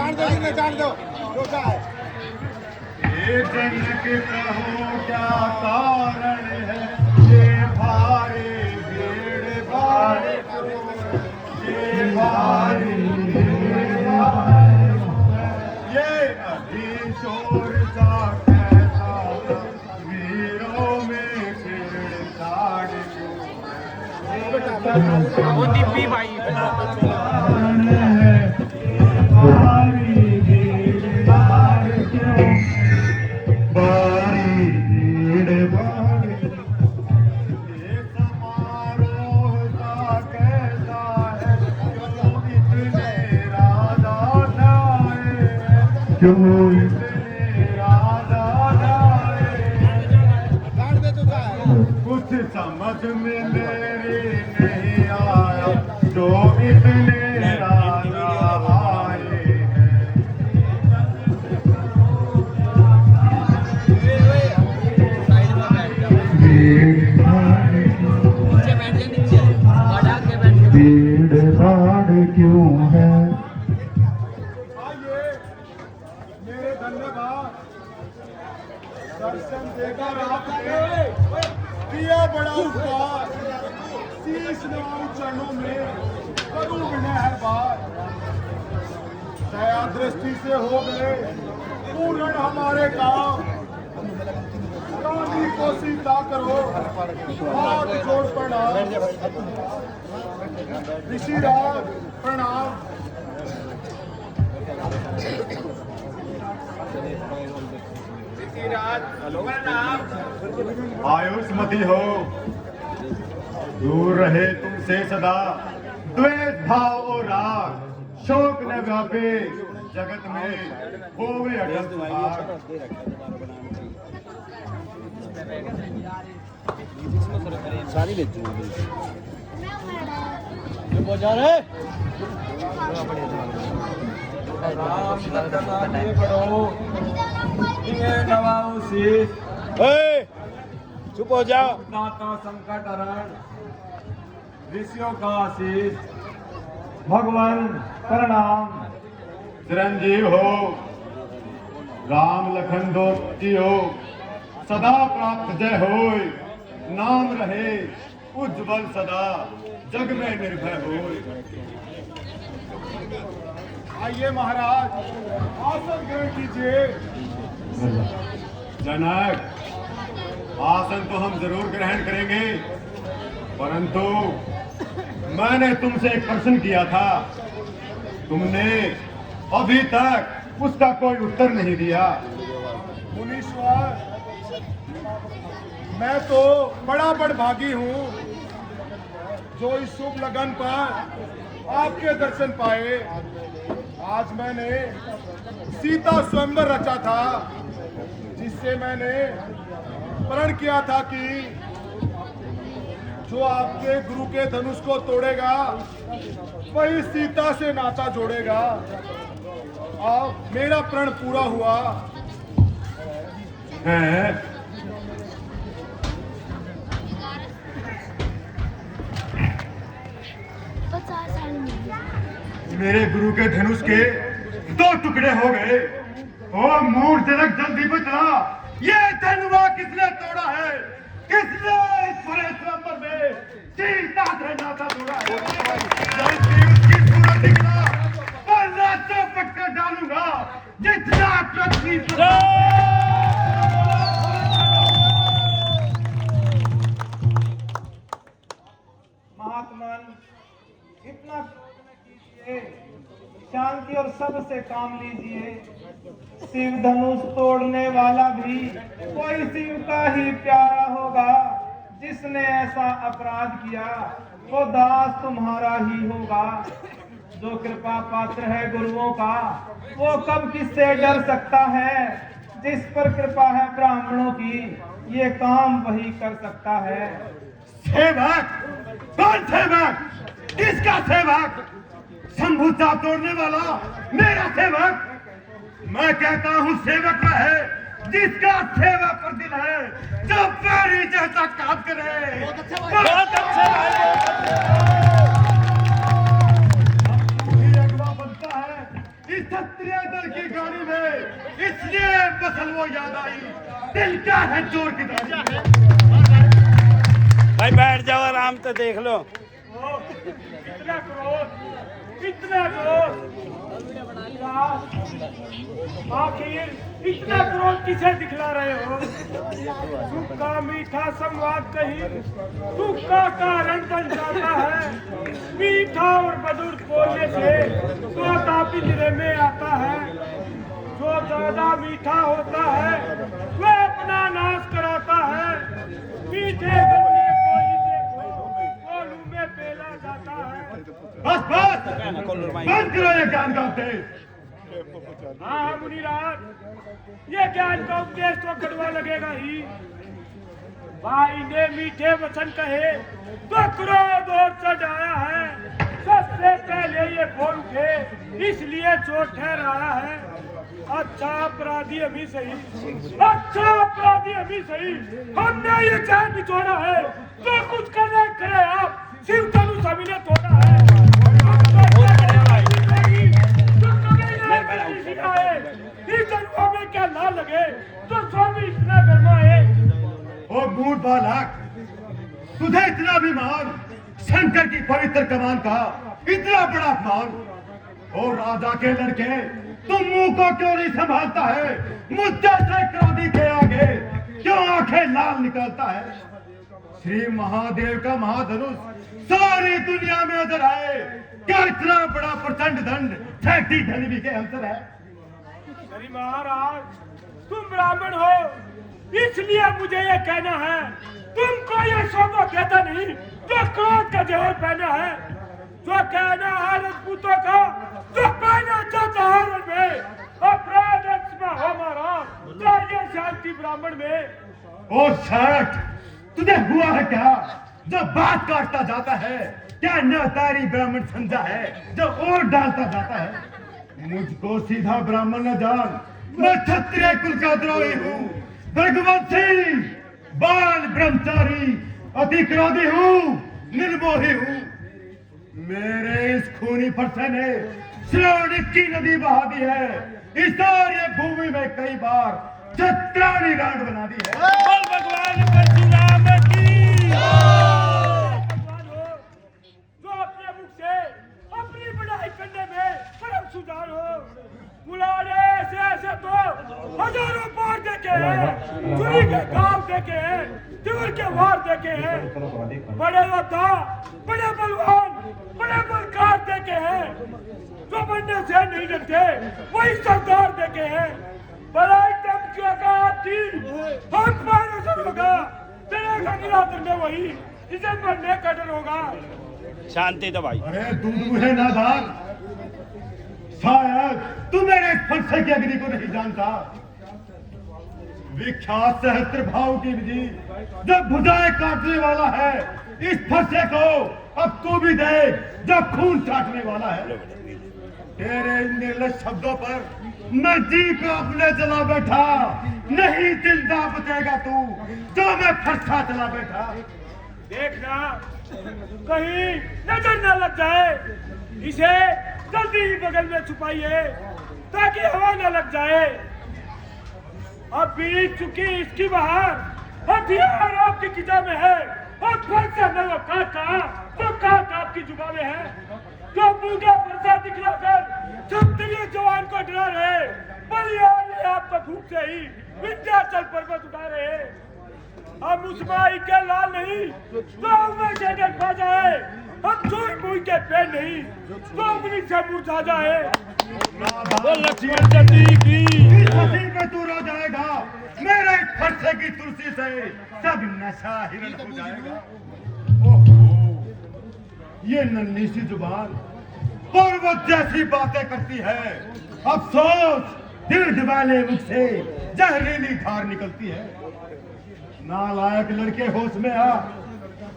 जान दो रोका है। ये जनक कहो क्या कारण है, ये भारी भीड़ भारी, ये भारी भीड़ भारी, ये अभी शोर सा कैसा वीरों में छेड़छाड़ वो दीपी भाई कुछ समझ में मेरी नहीं आया, जो इतने राजा आए भीड़ भाड़ क्यों है। आइए मेरे धन्यवाद, दर्शन देकर आपने किया बड़ा उपकार, शीश नवाऊं चरणों में करूं विनय हर बार। दया दृष्टि से हो गए पूर्ण हमारे काम, रानी को सीता करो हाथ जोड़ प्रणाम। ऋषिराज प्रणाम। आयुष्मती हो, दूर रहे तुमसे सदा द्वेष भाव और राग, शोक न व्यापे जगत में होवे अटल भाग। सारी बेचू चुप हो जाओ। दाता संकट हरण, ऋषियों का आशीष, भगवान प्रणाम। चिरंजीव हो, राम लखन दो हो, सदा प्राप्त जय होय, नाम रहे उज्जवल सदा, जग में निर्भय होय। आइए महाराज, आसन ग्रहण कीजिए। जनक, आसन तो हम जरूर ग्रहण करेंगे, परंतु मैंने तुमसे एक प्रश्न किया था, तुमने अभी तक उसका कोई उत्तर नहीं दिया। मुनीश्वर, मैं तो बड़ा बड़भागी हूँ जो इस शुभ लगन पर आपके दर्शन पाए। आज मैंने सीता स्वयंवर रचा था, जिससे मैंने प्रण किया था कि जो आपके गुरु के धनुष को तोड़ेगा वही सीता से नाता जोड़ेगा। अब मेरा प्रण पूरा हुआ है। मेरे गुरु के धनुष के 2 टुकड़े हो गए। ओ मूढ़ जनक, जल्दी बचना, ये धनुआ किसने तोड़ा है? किसने इस पूरे स्वयंवर में सीता से नाता जोड़ा है? जल्दी उसकी सूरत दिखला, वरना चौपट कर डालूंगा जितना पृथ्वी महात्मन, इतना शांति और सबसे काम लीजिए। शिव धनुष तोड़ने वाला भी कोई शिव का ही प्यारा होगा। जिसने ऐसा अपराध किया वो दास तुम्हारा ही होगा। जो कृपा पात्र है गुरुओं का, वो कब किससे डर सकता है। जिस पर कृपा है ब्राह्मणों की, ये काम वही कर सकता है। सेवक, कौन सेवक? किसका सेवक? शंभू चाप तोड़ने वाला मेरा सेवक? मैं कहता हूँ सेवक वह है जिसका सेवा पर दिल है, जो पैरी जैसा काम करे। बहुत अच्छा अगवा बनता है इस क्षत्रिय दल की गाड़ी में, इसलिए बसल वो याद आई, दिल क्या है चोर की तरह। भाई बैठ जाओ, आराम से देख लो। इतना क्रोध, इतना क्रोध, आखिर इतना क्रोध किसे दिखला रहे हो? सुख का मीठा संवाद कहीं दुख का कारण बन जाता है। मीठा और मधुर बोलने से तोता पिंजरे में आता है। जो ज्यादा मीठा होता है वह अपना नाश कराता है। मीठे गन्ने को ही देखो, कोलू में पेला जाता है। बस बस, बंद करो ये ज्ञान का उपदेश। हाँ मुनिराज, ये ज्ञान का उपदेश तो कड़वा लगेगा ही। भाई ने मीठे वचन कहे तो क्रोध और चढ़ आया है। सबसे पहले ये बोल उठे, इसलिए चोट ठहराया है। अच्छा अपराधी अभी सही, अच्छा अपराधी अभी सही, हमने ये चैन निचोड़ा है तो कुछ करने करे आप। शिव धनुष सभी ने तोड़ा है। में क्या ना लगे तो स्वामी इतना गरमाए। ओ मूड बालक, तुझे इतना अभिमान, शंकर की पवित्र कमान का इतना बड़ा अपमान। और राजा के लड़के, तुम मुंह को क्यों नहीं संभालता है? मुझसे क्रोधी के आगे क्यों आंखें लाल निकलता है? श्री महादेव का महाधनुष सारी दुनिया में नजर आए, क्या इतना बड़ा प्रचंड दंड छठी धनवी के अंतर है? अरे महाराज, तुम ब्राह्मण हो इसलिए मुझे ये कहना है, तुमको ये शोभा देता नहीं जो क्रोध का जहर पहना है। जो कहना है राजपूतों का, जो पहना चाहता है में अपराध हमारा चाहिए शांति ब्राह्मण में। ओ शर्ट, तुझे हुआ है क्या जो बात काटता जाता है? क्या नातारी ब्राह्मण समझा है जो और डालता जाता है? मुझको सीधा ब्राह्मण न जान, मैं क्षत्रिय कुल का द्रोही हूँ, भगवंशी, बाल ब्रह्मचारी, अति क्रोधी हूँ, निर्मोही हूँ। मेरे इस खूनी फरसे ने श्रावणी की नदी बहा दी है। इस सारी भूमि में कई बार छत्राणी रांड बना दी है। बोल भगवान परशुराम की। जो अपने मुख से अपनी बढ़ाई करने में परम सुजान हो, बुलाने ऐसे ऐसे तो हजारों बार देखे हैं, चुरी के घाव देखे हैं, तिवर के वार देखे हैं, बड़े योद्धा, बड़े बलवान, बड़े बलकार देखे हैं। जो बनने से नहीं डरते वही सरदार देखे हैं। बड़ाई धमकियों का आती हम पर असर होगा, तेरे निरादर में वही जिसे मरने का डर होगा। शांति तो भाई। अरे तुम मुझे नादान, शायद तू मेरे इस फरसे की अग्नि को नहीं जानता। विख्यात सहस्त्र भाव की विधि जब भुजाएं काटने वाला है, इस फरसे को अब तू भी देख जब खून चाटने वाला है। तेरे इन निर्लज शब्दों पर मैं जी को अपने चला बैठा, नहीं जिंदा बचेगा तू जो मैं फरसा चला बैठा। देखना कहीं नजर न लग जाए, इसे जल्दी ही बगल में छुपाइए ताकि हवा न लग जाए। अब बीत चुकी इसकी बहार, हथियार आपकी खिजा में है और फिर से न वो काट आपकी जुबान में है। जो बूढ़ा फरसा दिखलाकर क्षत्रिय जवान को डरा रहे, बलियान ने आपको भूख से ही विंध्याचल पर्वत उठा रहे। हम उस माई के लाल नहीं तो में से डर पा जाए, हम चोर मुई के पेड़ नहीं तो उंगली से मुरझा जाए। बोल लक्ष्मण जी की। इस हसीन में तू रो जाएगा, मेरे फरसे की तुलसी से सब नशा हिरण हो जाएगा। ओहो, ये नन्ही सी जुबान पर्वत जैसी बातें करती है। अफसोस, दीर्घ वाले मुख से जहरीली धार निकलती है। नालायक लड़के होश में आ,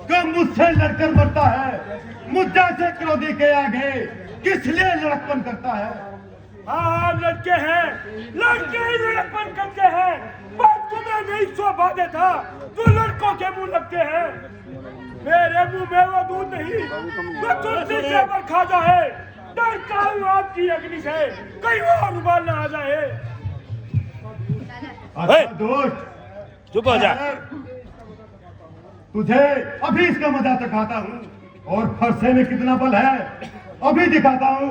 कब मुझसे लड़कर मरता है? मुझसे से क्रोधी के आगे किस लिए लड़कपन करता है? हाँ लड़के हैं, लड़के ही लड़कपन करते हैं, पर तुम्हें नहीं शोभा देता तो लड़कों के मुंह लगते हैं। मेरे मुंह में वो दूध नहीं तो तुलसी से खा जाए, डरता हूँ आपकी अग्नि से, कहीं और उबाल ना आ जाए। अच्छा दोस्त, चुप हो जा। तुझे अभी इसका मजा चखाता हूँ, और फरसे में कितना बल है अभी दिखाता हूँ।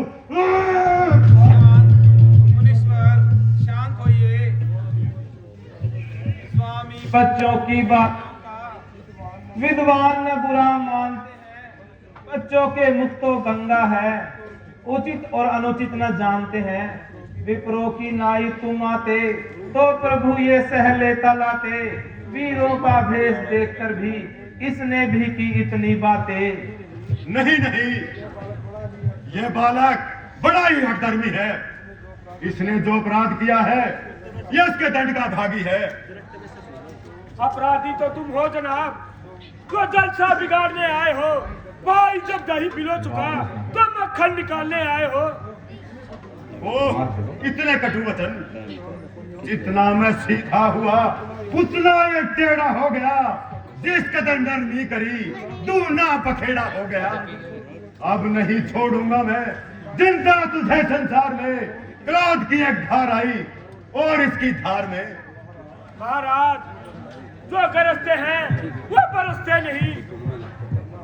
मुनीश्वर शांत होइए। स्वामी बच्चों की बात विद्वान न बुरा मानते हैं, बच्चों के मुख तो गंगा है, उचित और अनुचित न जानते हैं। विप्रो की नाई तुम आते तो प्रभु ये सह लेता लाते, वीरों का भेष देखकर भी इसने भी की इतनी बातें। नहीं नहीं, ये बालक बड़ा ही हठधर्मी है। इसने जो अपराध किया है ये उसके दंड का भागी है। अपराधी तो तुम हो जनाब, जो जलसा बिगाड़ने आए हो। भाई जब दही पिलो चुका तो मक्खन निकालने आए हो। ओह, इतने कटु वचन। जितना मैं सीधा हुआ उतना ये टेढ़ा हो गया। जिस कदर नरमी करी दूना पखेड़ा हो गया। अब नहीं छोड़ूंगा मैं जिंदा तुझे संसार में। क्रोध की एक धार आई और इसकी धार में। महाराज, जो गरजते हैं वो बरसते नहीं,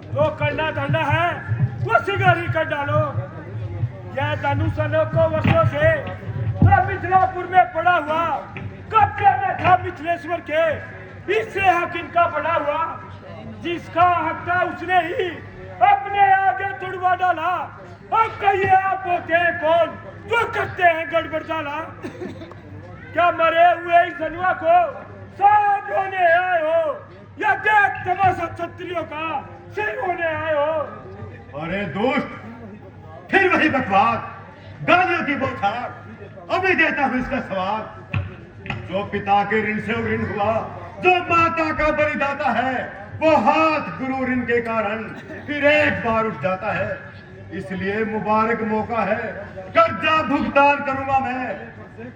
जो करना धरना है वो सिगर ही कर डालो। यह धनुष अनोखों वर्षों से मैं मिथिलापुर में पड़ा हुआ, कब्जे में था मिथिलेश्वर के, इससे हक इनका पड़ा हुआ। जिसका हक था उसने ही अपने आगे तुड़वा डाला। अब कहिए आप होते हैं कौन जो करते हैं गड़बड़ डाला। क्या मरे हुए इस धनुआ को साथ होने आए हो, या देख तमाशा क्षत्रियों का सिर होने आए हो। अरे दोस्त, फिर वही बकवास, गालियों की बौछार। अभी देता हूं इसका स्वाद। जो पिता के ऋण से ऋण हुआ, जो माता का बलिदाता है, वो हाथ गुरु ऋण के कारण फिर एक बार उठ जाता है। इसलिए मुबारक मौका है, कर्जा भुगतान करूंगा मैं।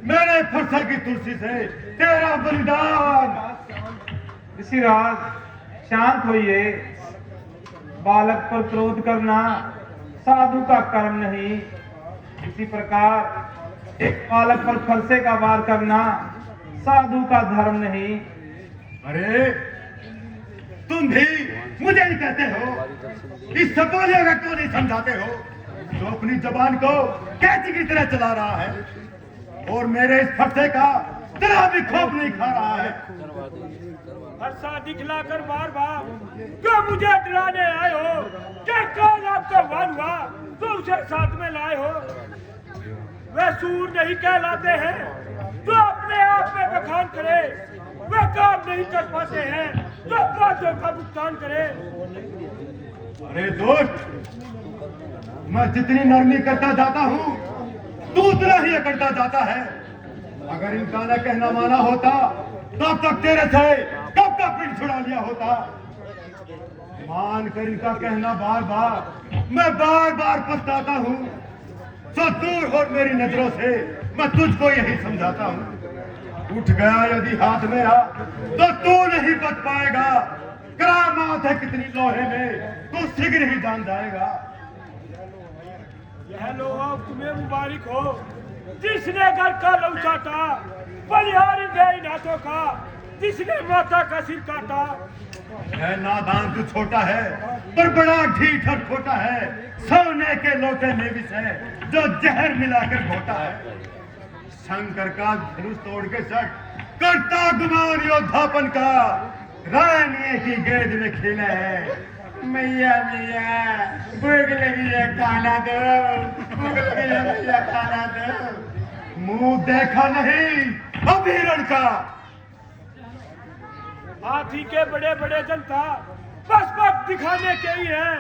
मेरे फरसा की तुलसी से तेरा बलिदान। ऋषिराज शांत होइए। बालक पर क्रोध करना साधु का कर्म नहीं। इसी प्रकार एक बालक पर फरसे का वार करना साधु का धर्म नहीं। अरे तुम भी मुझे ही कहते हो, इस सपोले का क्यों नहीं समझाते हो जो अपनी जबान को कैसी की तरह चला रहा है, और मेरे इस फरसे का जरा भी खौफ नहीं खा रहा है। फरसा दिखलाकर बार बार क्यों मुझे डराने आए हो? क्या कौन आपका वार हुआ तो उसे साथ में लाए हो? वे सूर नहीं कहलाते हैं तो अपने आप में बखान करे। वे काम नहीं कर पाते हैं तो बातों का भुगतान करे। अरे दोस्त, मैं जितनी नरमी करता जाता हूँ तू उतना ही अकड़ता जाता है। अगर इनका न कहना माना होता तब तक तेरे से कब का पिंड छुड़ा लिया होता। मान कर इनका कहना बार बार मैं बार बार पछताता हूँ। तो दूर हो मेरी नजरों से, मैं तुझको यही समझाता हूँ। उठ गया यदि हाथ में आ तो तू नहीं बच पाएगा। करामात है कितनी लोहे में, तू शीघ्र ही जान जाएगा। यह लोहा तुम्हें मुबारक हो जिसने घर का लहू चाटा, बलिहारी दे इन हाथों का जिसने माता का सिर काटा। है नादान तू छोटा है पर बड़ा ढीठ और खोटा है। सोने के लोटे में विष है जो जहर मिलाकर घोटा है। शंकर का धनुष तोड़ के सट करता गुमान योद्धापन का, रानी की गेंद में खेला है। मैया मैया भूख लगी है खाना दो, भूख लगी है मैया खाना दो। मुंह देखा नहीं अभिरण का। हाथी के बड़े बड़े जनता बस वक्त दिखाने के ही हैं।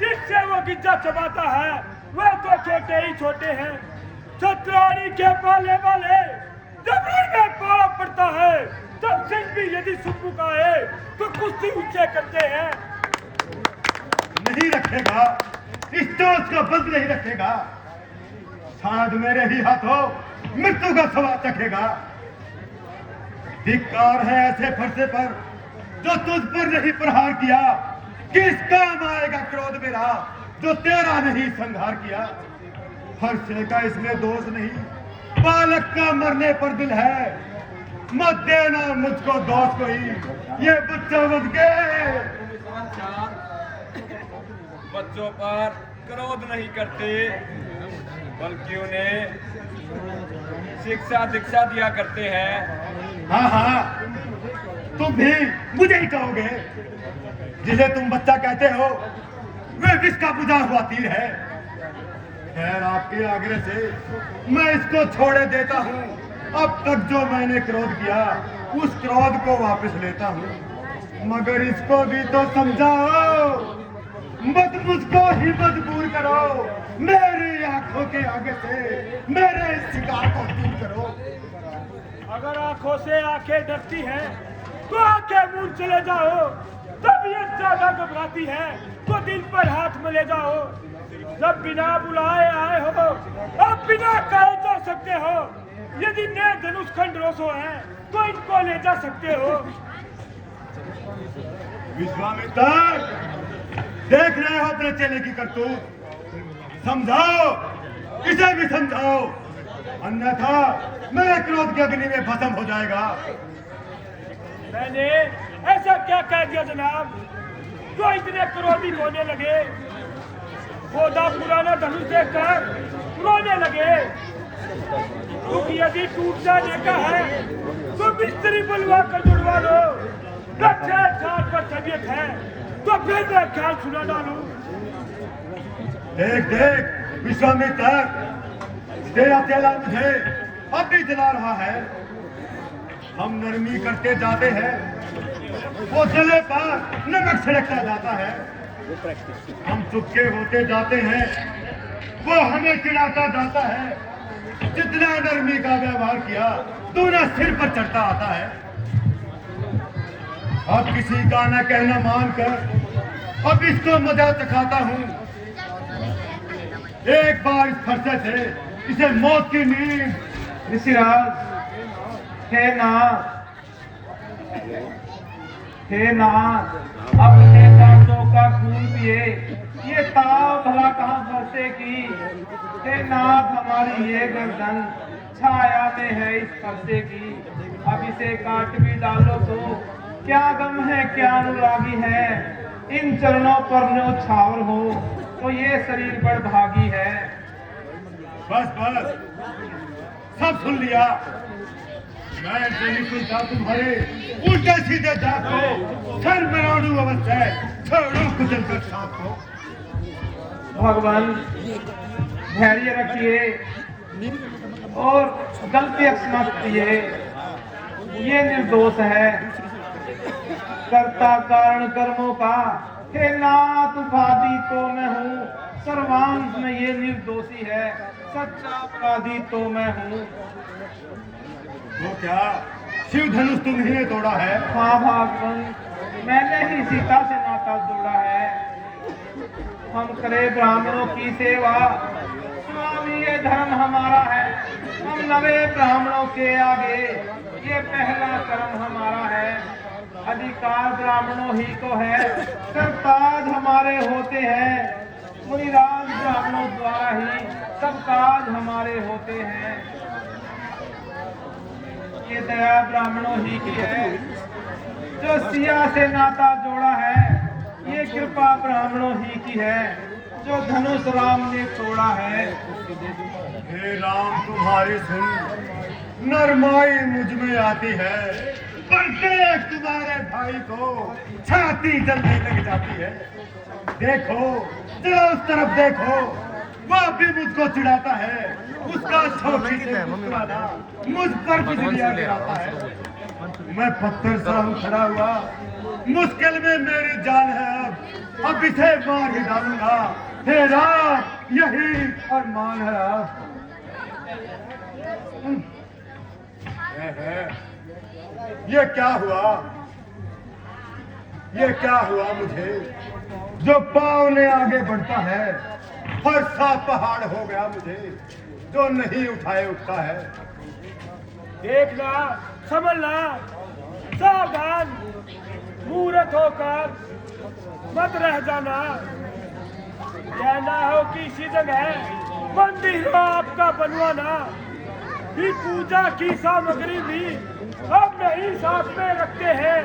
जिससे वो गिज्जा चबाता है वह तो छोटे ही छोटे हैं। छत्राणी के पाले वाले जब रण में पाला पड़ता है तब सिंह भी यदि सुपुका है तो कुश्ती ऊंचे करते हैं। नहीं रखेगा, इस चोट का बंद नहीं रखेगा। शायद मेरे ही हाथों मृत्यु का स्वाद चखेगा। धिक्कार है ऐसे फरसे पर जो तुझ पर नहीं प्रहार किया। किस काम आएगा क्रोध मेरा जो तेरा नहीं संहार किया। फरसे का इसमें दोष नहीं, बालक का मरने पर दिल है। मत देना मुझको दोष कोई, ये बच्चा बच गए। बच्चों पर क्रोध नहीं करते, बल्कि उन्हें शिक्षा दीक्षा दिया करते हैं। हाँ हाँ, तुम भी मुझे ही कहोगे। जिसे तुम बच्चा कहते हो वे विष का बुझा हुआ तीर है। खैर, आपके आग्रह से मैं इसको छोड़े देता हूँ। अब तक जो मैंने क्रोध किया उस क्रोध को वापस लेता हूँ, मगर इसको भी तो समझाओ। मत मुझको ही मजबूर करो, मेरी आंखों के आगे से मेरे इस शिकार को दूर करो। अगर आंखों से आंखें डरती हैं तो आंखें मूंद चले जाओ। तबीयत ज्यादा घबराती है तो दिल पर हाथ में ले जाओ। जब बिना बुलाए आए हो, अब बिना कहे जा सकते हो। यदि नए धनुष खंडरोसो हैं तो इनको ले जा सकते हो। विश्वामित्र, देख रहे हो अपने चेले की करतूत। समझाओ, इसे भी समझाओ, अन्यथा मेरे क्रोध की अग्नि में भस्म हो जाएगा। मैंने ऐसा क्या कह दिया जनाब जो इतने क्रोधित होने लगे? गोदा पुराना धनुष देखकर रोने लगे। क्योंकि यदि टूट जाने का है तो मिस्त्री बुलवा कर जुड़वा लो। ठाट पर तबीयत है तो फिर मैं ख्याल सुना डालू। देख देख विश्वामित्र, तेरा चेला मुझे अब भी जला रहा है। हम नरमी करते जाते हैं, वो जले पर नमक छिड़कता जाता है। हम चुपके होते जाते हैं, वो हमें चिढ़ाता जाता है। जितना नरमी का व्यवहार किया दूना सिर पर चढ़ता आता है। अब किसी का न कहना मानकर अब इसको मजा चखाता हूँ। एक बार इस फरसे से इसे मौत की नींद। ऋषिराज, हे नाथ, हे नाथ, अपने दांतों का खून पिए ये ताव भला कहाँ फरसेगी। हे नाथ, हमारी ये गर्दन छाया में है इस फरसे की। अब इसे काट भी डालो तो क्या गम है, क्या अनुरागी है। इन चरणों पर न्योछावर हो तो ये शरीर बड़ भागी है। बस बस, सब सुन लिया। मैं नहीं सुनता तुम्हारे उल्टे सीधे जात को। सर मराड़ू अवस्था छोड़ो कुचल कर साथ को। भगवान, धैर्य रखिए और गलती क्षमा कीजिए। ये निर्दोष है, कर्ता कारण कर्मों का। हे नाथ, उपाधि तो मैं हूँ, सर्वांश में ये निर्दोषी है। सच्चा अपराधी तो मैं हूँ। वो क्या शिव धनुष तुम्ही तोड़ा है? हाँ भगवान, मैंने ही सीता से नाता जोड़ा है। हम करे ब्राह्मणों की सेवा, स्वामी ये धर्म हमारा है। हम नवे ब्राह्मणों के आगे, ये पहला कर्म हमारा है। अधिकार ब्राह्मणों ही को है, सरताज हमारे होते हैं। मुनिराज ब्राह्मणों द्वारा ही सब काज हमारे होते हैं। ये दया ब्राह्मणों ही की है, जो सिया से नाता जोड़ा है। ये कृपा ब्राह्मणों ही की है, जो धनुष राम ने तोड़ा है। हे राम, तुम्हारी सुन नरमाई मुझ में आती है, पर देख तुम्हारे भाई को छाती जलने लग जाती है। देखो, जरा उस तरफ देखो, वो भी मुझको चिढ़ाता है। उसका छोटी से मुस्कुराना मुझ पर बिजलियां गिराता है। मैं पत्थर सा हूँ खड़ा हुआ, मुश्किल में मेरी जान है। अब इसे मार ही डालूंगा। हे राम, यही अरमान है। ये क्या हुआ? ये क्या हुआ मुझे? जो पाँव ने आगे बढ़ता है, हर सा पहाड़ हो गया मुझे, जो नहीं उठाए उठता है। देखना, समझना, सावधान, मूर्ख होकर मत रह जाना। यह ना हो कि इसी जगह मंदिर आपका बनवाना भी, पूजा की सामग्री भी हम नहीं साथ में रखते हैं।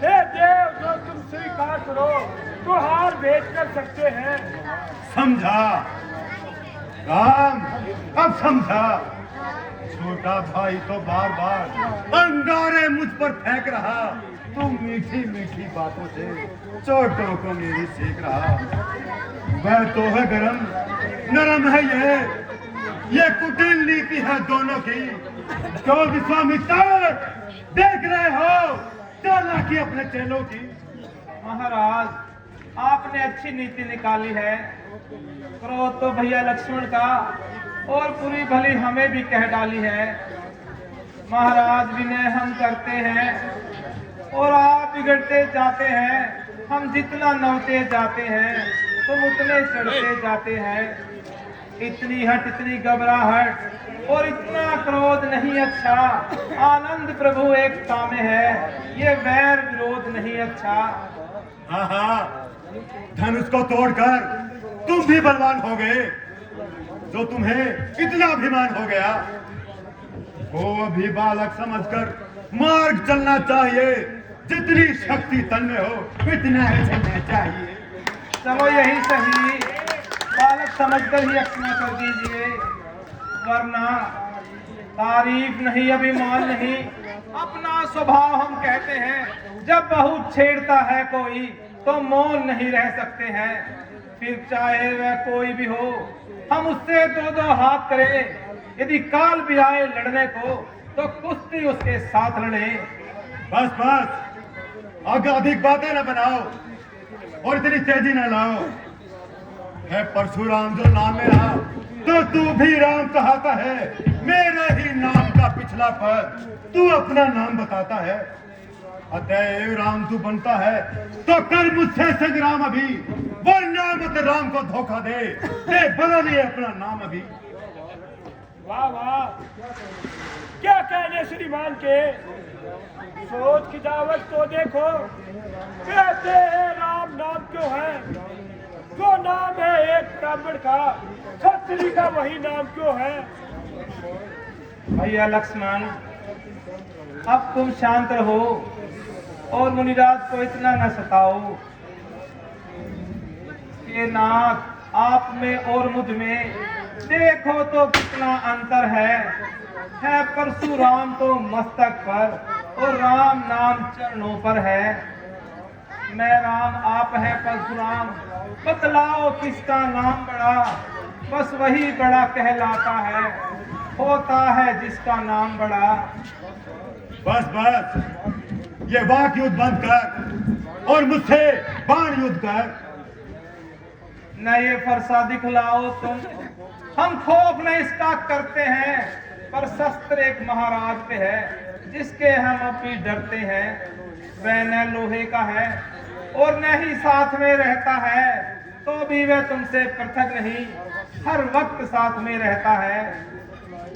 हे देव, जो तुम स्वीकार करो तो हार भेज कर सकते हैं। समझा राम, अब समझा। छोटा भाई तो बार बार अंगारे मुझ पर फेंक रहा, तुम मीठी मीठी बातों से चोटों को मेरी सेक रहा। वह तो है गरम, नरम है ये कुटिल नीति है दोनों की। जो विश्वामित्र देख रहे हो चालाकी अपने चेलों की। महाराज, आपने अच्छी नीति निकाली है। क्रोध तो भैया लक्ष्मण का और बुरी भली हमें भी कह डाली है। महाराज, विनय हम करते हैं और आप बिगड़ते जाते हैं। हम जितना नौते जाते हैं तुम उतने चढ़ते जाते हैं। इतनी हट, इतनी घबराहट और इतना क्रोध नहीं अच्छा। आनंद प्रभु एकता में है, ये वैर विरोध नहीं अच्छा। हाँ हाँ, धनुष को तोड़कर तुम भी बलवान हो गए। जो तुम्हें इतना अभिमान हो गया, वो अभी बालक समझकर मार्ग चलना चाहिए। जितनी शक्ति तन में हो इतना ही चलना चाहिए। चलो यही सही, बालक समझकर ही अपना कर दीजिए, वरना तारीफ नहीं, अभिमान नहीं, अपना स्वभाव हम कहते हैं। जब बहुत छेड़ता है कोई तो मौन नहीं रह सकते हैं। फिर चाहे वह कोई भी हो, हम उससे दो दो हाथ करें। यदि काल भी आए लड़ने को तो कुश्ती उसके साथ लड़े। बस बस, आगे अधिक बातें न बनाओ और इतनी तेजी न लाओ। है परशुराम जो नाम मेरा, तो तू भी राम कहता है। मेरे ही नाम का पिछला पद तू अपना नाम बताता है। अतएव राम तू बनता है तो कर मुझसे संग्राम अभी, वरना मत राम को धोखा दे बदल ले अपना नाम अभी। वाह वाह, क्या कहने श्रीमान के। सोच की दावत तो देखो, कहते हैं राम नाम क्यों है। जो नाम है एक ब्राह्मण का, क्षत्रिय का वही नाम क्यों है। भैया लक्ष्मण, अब तुम शांत रहो और मुनिराज को इतना न सताओ। ये नाथ आप में और मुझ में देखो तो कितना अंतर है परशुराम तो मस्तक पर और राम नाम चरणों पर है। मैं राम, आप है परशुराम, बतलाओ किसका नाम बड़ा। बस वही बड़ा कहलाता है, होता है जिसका नाम बड़ा। बस बस, ये वाक युद्ध बंद कर और मुझसे बाण युद्ध कर। न ये फरसा दिखलाओ तुम, हम खौफ न इसका करते हैं, पर शस्त्र एक महाराज पे है जिसके हम अब भी डरते हैं। वह न लोहे का है और न ही साथ में रहता है, तो भी वह तुमसे पृथक नहीं, हर वक्त साथ में रहता है।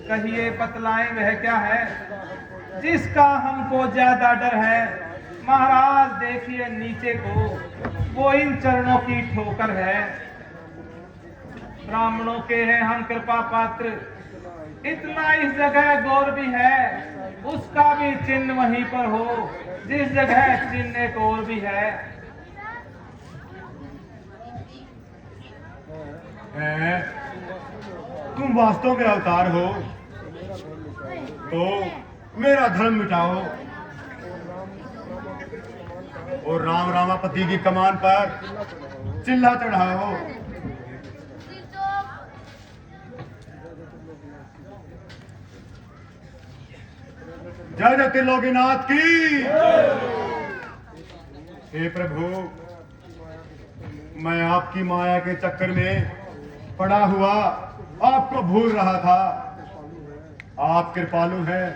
कहिए बतलाएं वह क्या है जिसका हमको ज्यादा डर है। महाराज देखिए नीचे को, वो इन चरणों की ठोकर है। ब्राह्मणों के हैं हम कृपा पात्र, इतना इस जगह गौर भी है, उसका भी चिन्ह वहीं पर हो जिस जगह चिन्ह गौर भी है। तुम वास्तव में अवतार हो तो मेरा धर्म मिटाओ और राम रामापति की कमान पर चिल्ला चढ़ाओ। जय जय त्रिलोकीनाथ की। हे प्रभु, मैं आपकी माया के चक्कर में पड़ा हुआ आपको भूल रहा था। आप कृपालु हैं,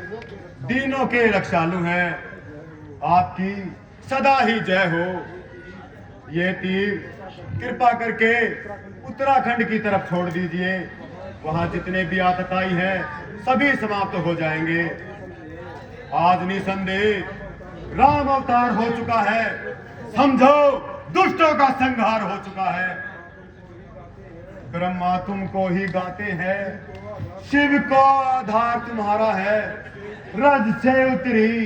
दीनों के रक्षालु हैं, आपकी सदा ही जय हो। ये तीर कृपा करके उत्तराखंड की तरफ छोड़ दीजिए, वहां जितने भी आतताई हैं सभी समाप्त हो जाएंगे। आज निसंदेह राम अवतार हो चुका है, समझो दुष्टों का संहार हो चुका है। ब्रह्मा तुमको ही गाते हैं, शिव को आधार तुम्हारा है। रज से उतरी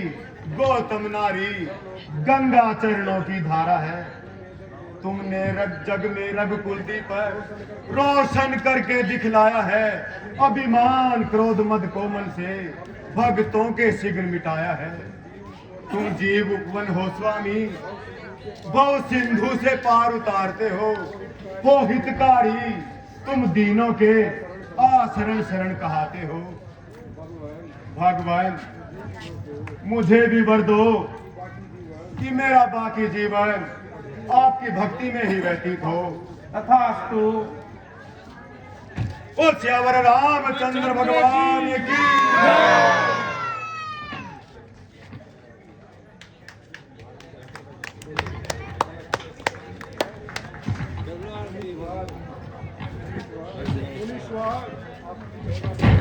गौतम नारी, गंगा चरणों की धारा है। तुमने रग जग में रघुकुल दीपक रोशन करके दिखलाया है। अभिमान क्रोध मद कोमल से भक्तों के शीघ्र मिटाया है। तुम जीव उपवन हो स्वामी, भव सिंधु से पार उतारते हो हितकारी, तुम दीनों के आशरण शरण कहाते हो। भगवान मुझे भी वर दो कि मेरा बाकी जीवन आपकी भक्ति में ही व्यतीत हो। तथास्तु। ओ श्यावर रामचंद्र भगवान की पुलिस